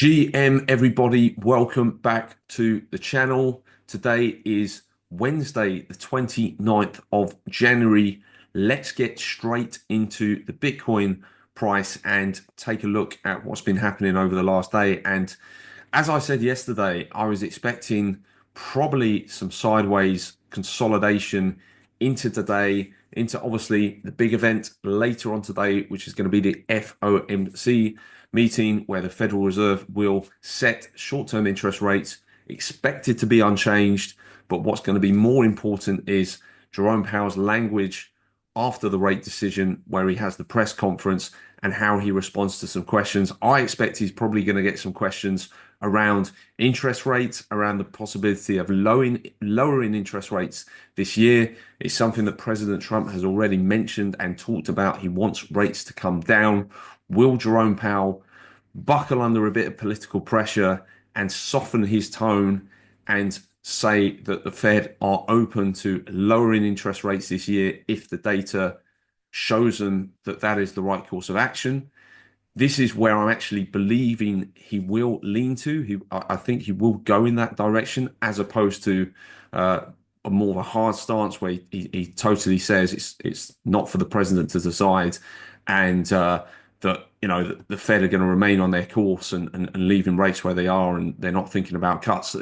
GM, everybody, welcome back to the channel. Today is Wednesday, the 29th of January. Let's get straight into the Bitcoin price and take a look at what's been happening over the last day. And as I said yesterday, I was expecting probably some sideways consolidation into today, into obviously the big event later on today, which is going to be the FOMC meeting where the Federal Reserve will set short-term interest rates expected to be unchanged. But what's going to be more important is Jerome Powell's language after the rate decision, where he has the press conference and how he responds to some questions. I expect he's probably going to get some questions around interest rates, around the possibility of lowering interest rates this year. It's something that President Trump has already mentioned and talked about. He wants rates to come down. Will Jerome Powell buckle under a bit of political pressure and soften his tone and say that the Fed are open to lowering interest rates this year if the data shows them that that is the right course of action? This is where I'm actually believing he will lean to. I think he will go in that direction, as opposed to a more of a hard stance where he totally says it's not for the president to decide, and that the Fed are going to remain on their course and leaving rates where they are, and they're not thinking about cuts.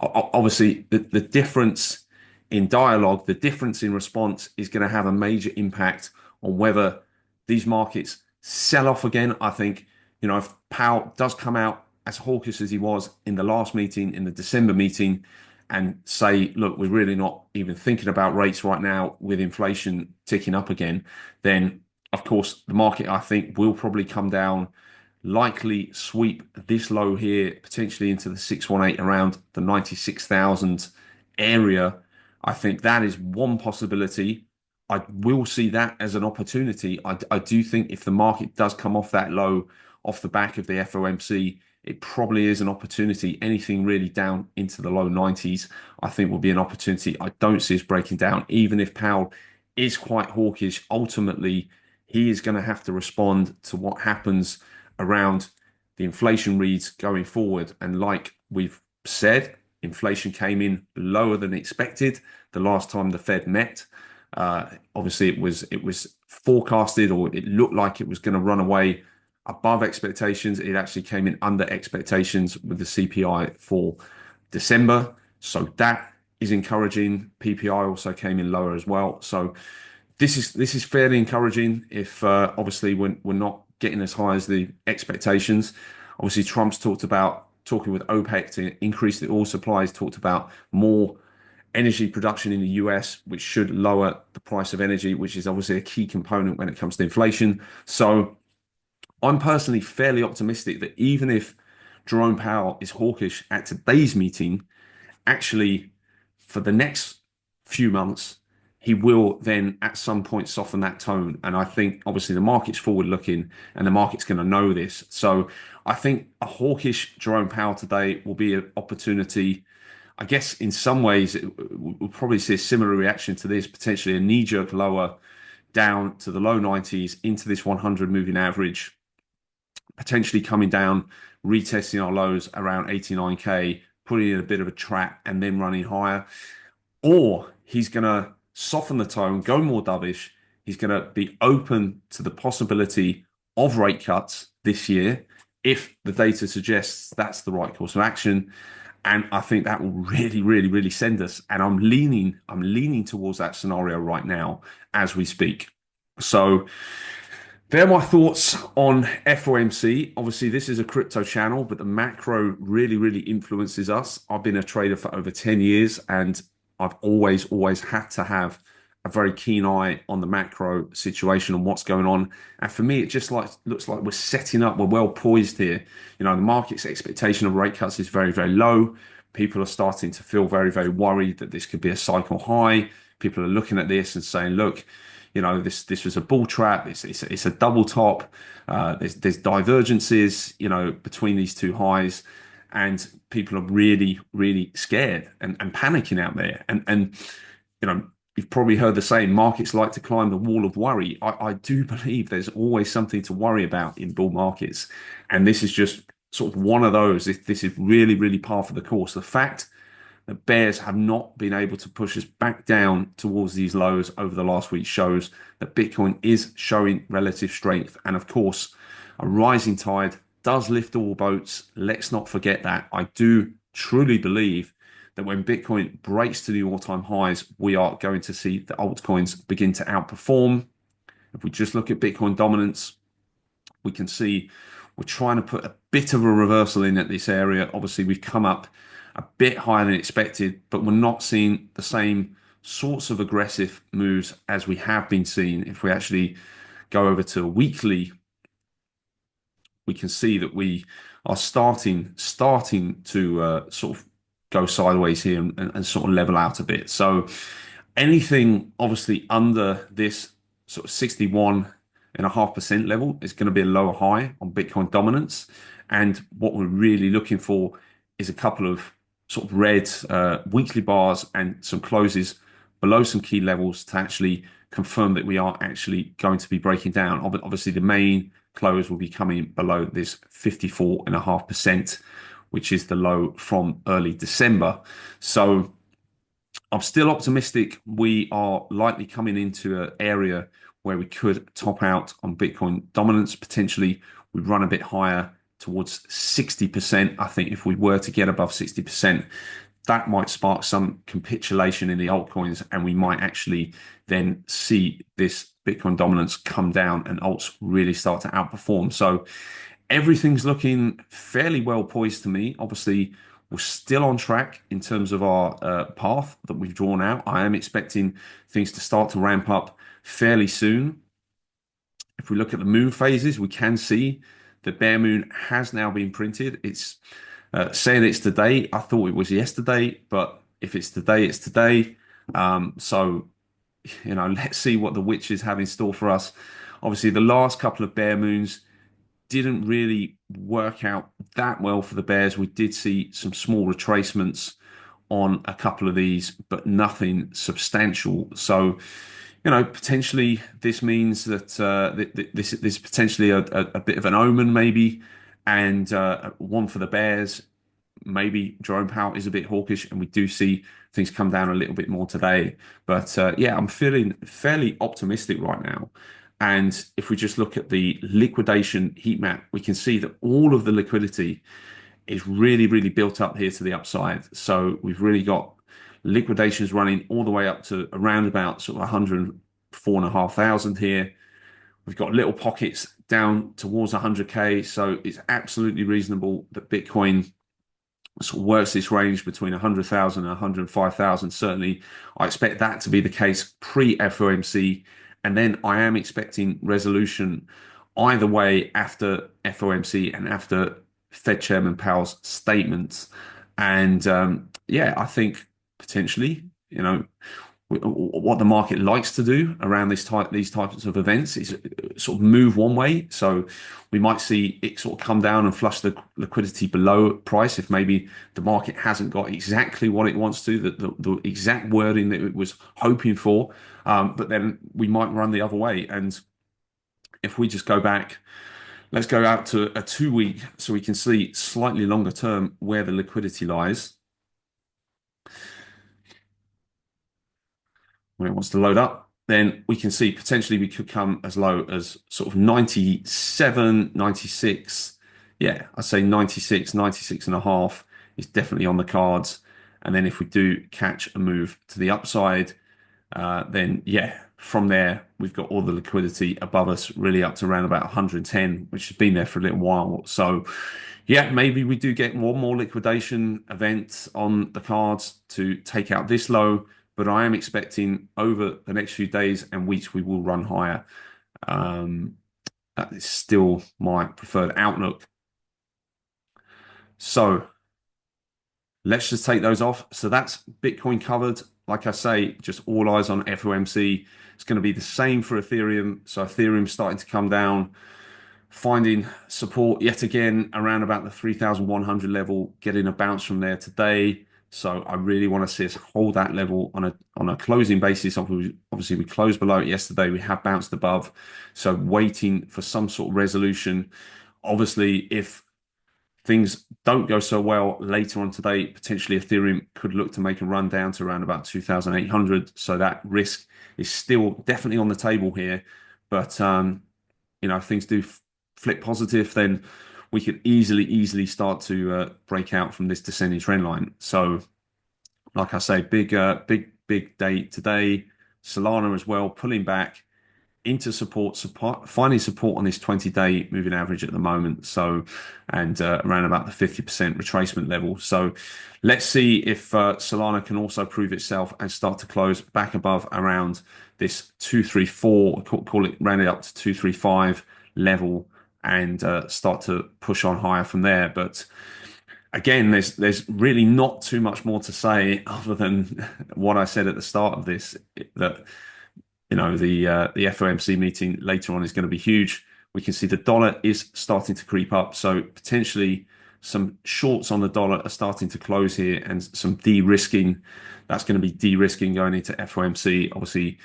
Obviously, the difference in dialogue, the difference in response is going to have a major impact on whether these markets sell off again. I think, if Powell does come out as hawkish as he was in the last meeting, in the December meeting, and say, look, we're really not even thinking about rates right now with inflation ticking up again, then of course the market, I think, will probably come down, likely sweep this low here, potentially into the 618, around the 96,000 area. I think that is one possibility. I will see that as an opportunity. I do think if the market does come off that low, off the back of the FOMC, it probably is an opportunity. Anything really down into the low 90s, I think will be an opportunity. I don't see us breaking down, even if Powell is quite hawkish. Ultimately, he is going to have to respond to what happens around the inflation reads going forward. And like we've said, inflation came in lower than expected the last time the Fed met. Obviously, it was forecasted, or it looked like it was going to run away above expectations. It actually came in under expectations with the CPI for December, so that is encouraging. PPI also came in lower as well, so this is fairly encouraging. If obviously we're not getting as high as the expectations. Obviously, Trump's talked about talking with OPEC to increase the oil supplies. Talked about more energy production in the US, which should lower the price of energy, which is obviously a key component when it comes to inflation. So I'm personally fairly optimistic that even if Jerome Powell is hawkish at today's meeting, actually for the next few months, he will then at some point soften that tone. And I think obviously the market's forward looking and the market's going to know this. So I think a hawkish Jerome Powell today will be an opportunity. I guess in some ways, we'll probably see a similar reaction to this, potentially a knee-jerk lower down to the low 90s into this 100 moving average, potentially coming down, retesting our lows around 89K, putting in a bit of a trap and then running higher. Or he's going to soften the tone, go more dovish. He's going to be open to the possibility of rate cuts this year if the data suggests that's the right course of action. And I think that will really, really, really send us. And I'm leaning towards that scenario right now as we speak. So they're my thoughts on FOMC. Obviously, this is a crypto channel, but the macro really, really influences us. I've been a trader for over 10 years, and I've always had to have a very keen eye on the macro situation and what's going on. And for me, it just looks like we're setting up, we're well poised here. The market's expectation of rate cuts is very, very low. People are starting to feel very, very worried that this could be a cycle high. People are looking at this and saying, look, this was a bull trap. It's a double top. There's divergences, between these two highs, and people are really, really scared and panicking out there. And you've probably heard the saying, markets like to climb the wall of worry. I do believe there's always something to worry about in bull markets. And this is just sort of one of those. This is really, really par for the course. The fact that bears have not been able to push us back down towards these lows over the last week shows that Bitcoin is showing relative strength. And of course, a rising tide does lift all boats. Let's not forget that. I do truly believe that when Bitcoin breaks to the all-time highs, we are going to see the altcoins begin to outperform. If we just look at Bitcoin dominance, we can see we're trying to put a bit of a reversal in at this area. Obviously, we've come up a bit higher than expected, but we're not seeing the same sorts of aggressive moves as we have been seeing. If we actually go over to a weekly, we can see that we are starting to sort of go sideways here and sort of level out a bit. So anything obviously under this sort of 61.5% level is going to be a lower high on Bitcoin dominance. And what we're really looking for is a couple of sort of red weekly bars and some closes below some key levels to actually confirm that we are actually going to be breaking down. Obviously, the main close will be coming below this 54.5%, which is the low from early December. So I'm still optimistic. We are likely coming into an area where we could top out on Bitcoin dominance. Potentially, we run a bit higher towards 60%. I think if we were to get above 60%, that might spark some capitulation in the altcoins, and we might actually then see this Bitcoin dominance come down and alts really start to outperform. So everything's looking fairly well poised to me. Obviously, we're still on track in terms of our path that we've drawn out. I am expecting things to start to ramp up fairly soon. If we look at the moon phases, we can see the bear moon has now been printed. It's saying it's today. I thought it was yesterday, but if it's today, it's today. So, let's see what the witches have in store for us. Obviously, the last couple of bear moons didn't really work out that well for the bears. We did see some small retracements on a couple of these, but nothing substantial. So, potentially this means that this is potentially a bit of an omen, maybe, and one for the bears. Maybe Jerome Powell is a bit hawkish, and we do see things come down a little bit more today. But yeah, I'm feeling fairly optimistic right now. And if we just look at the liquidation heat map, we can see that all of the liquidity is really, really built up here to the upside. So we've really got liquidations running all the way up to around about sort of 104,500 here. We've got little pockets down towards 100K. So it's absolutely reasonable that Bitcoin sort of works this range between 100,000 and 105,000. Certainly, I expect that to be the case pre-FOMC. And then I am expecting resolution either way after FOMC and after Fed Chairman Powell's statements. And yeah, I think potentially, what the market likes to do around these types of events is sort of move one way. So we might see it sort of come down and flush the liquidity below price if maybe the market hasn't got exactly what it wants to, the exact wording that it was hoping for. But then we might run the other way. And if we just go back, let's go out to a 2-week so we can see slightly longer term where the liquidity lies. When it wants to load up, then we can see potentially we could come as low as sort of 97, 96. Yeah, I say 96, 96 and a half is definitely on the cards. And then if we do catch a move to the upside, then yeah, from there, we've got all the liquidity above us really up to around about 110, which has been there for a little while. So yeah, maybe we do get one more liquidation event on the cards to take out this low. But I am expecting over the next few days and weeks, we will run higher. That is still my preferred outlook. So let's just take those off. So that's Bitcoin covered. Like I say, just all eyes on FOMC. It's going to be the same for Ethereum. So Ethereum starting to come down, finding support yet again around about the 3,100 level, getting a bounce from there today. So I really want to see us hold that level on a closing basis. Obviously, we closed below it yesterday. We have bounced above. So waiting for some sort of resolution. Obviously, if things don't go so well later on today, potentially Ethereum could look to make a run down to around about 2,800. So that risk is still definitely on the table here. But if things do flip positive, then we could easily start to break out from this descending trend line. So, like I say, big day today. Solana as well, pulling back into support, finding support on this 20-day moving average at the moment. So, and around about the 50% retracement level. So, let's see if Solana can also prove itself and start to close back above around this 234, call it rounded up to 235 level, and start to push on higher from there. But again, there's really not too much more to say other than what I said at the start of this, that the FOMC meeting later on is going to be huge. We can see the dollar is starting to creep up, so potentially some shorts on the dollar are starting to close here, and some de-risking. That's going to be de-risking going into FOMC. Obviously,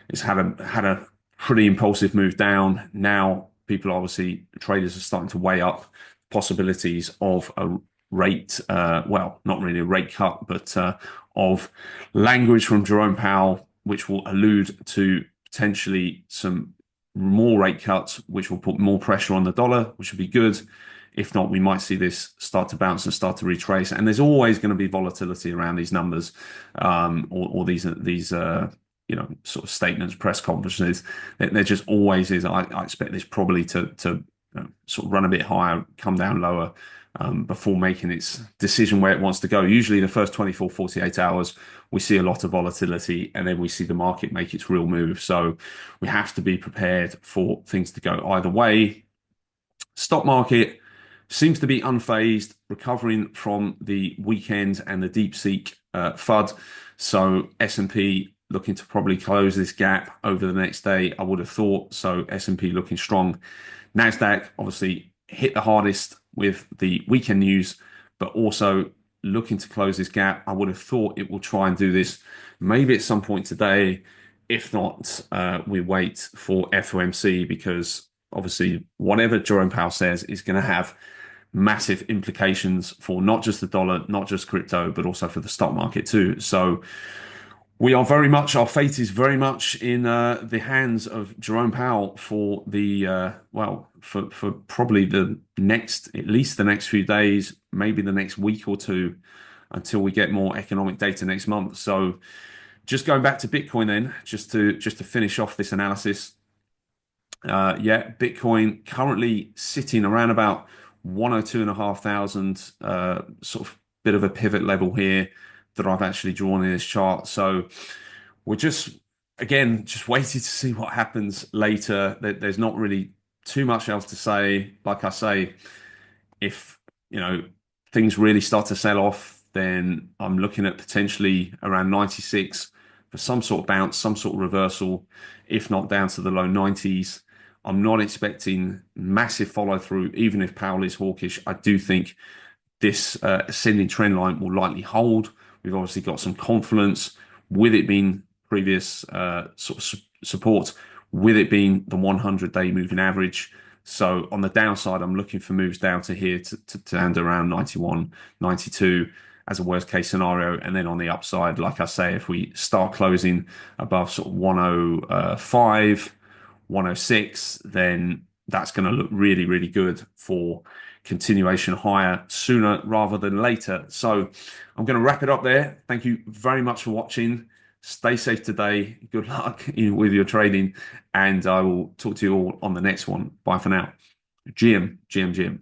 it's had a pretty impulsive move down. Now, traders are starting to weigh up possibilities of a rate, well, not really a rate cut, but of language from Jerome Powell, which will allude to potentially some more rate cuts, which will put more pressure on the dollar, which would be good. If not, we might see this start to bounce and start to retrace. And there's always going to be volatility around these numbers, or these sort of statements, press conferences. There just always is. I expect this probably to sort of run a bit higher, come down lower, before making its decision where it wants to go. Usually the first 24, 48 hours, we see a lot of volatility, and then we see the market make its real move. So we have to be prepared for things to go either way. Stock market seems to be unfazed, recovering from the weekend and the DeepSeek FUD. So S&P looking to probably close this gap over the next day, I would have thought. So S&P looking strong. NASDAQ obviously hit the hardest with the weekend news, but also looking to close this gap. I would have thought it will try and do this maybe at some point today. If not, we wait for FOMC, because obviously whatever Jerome Powell says is going to have massive implications for not just the dollar, not just crypto, but also for the stock market too. So our fate is very much in the hands of Jerome Powell for for probably at least the next few days, maybe the next week or two, until we get more economic data next month. So just going back to Bitcoin then, just to finish off this analysis. Bitcoin currently sitting around about 102,500, sort of bit of a pivot level here that I've actually drawn in this chart. So we're just waiting to see what happens later. There's not really too much else to say. Like I say, if things really start to sell off, then I'm looking at potentially around 96 for some sort of bounce, some sort of reversal, if not down to the low 90s. I'm not expecting massive follow through, even if Powell is hawkish. I do think this ascending trend line will likely hold. We've obviously got some confidence with it being previous sort of support, with it being the 100-day moving average. So on the downside, I'm looking for moves down to here to end around 91, 92 as a worst case scenario. And then on the upside, like I say, if we start closing above sort of 105, 106, then that's going to look really, really good for continuation higher sooner rather than later. So I'm going to wrap it up there. Thank you very much for watching. Stay safe today. Good luck with your trading, and I will talk to you all on the next one. Bye for now. GM.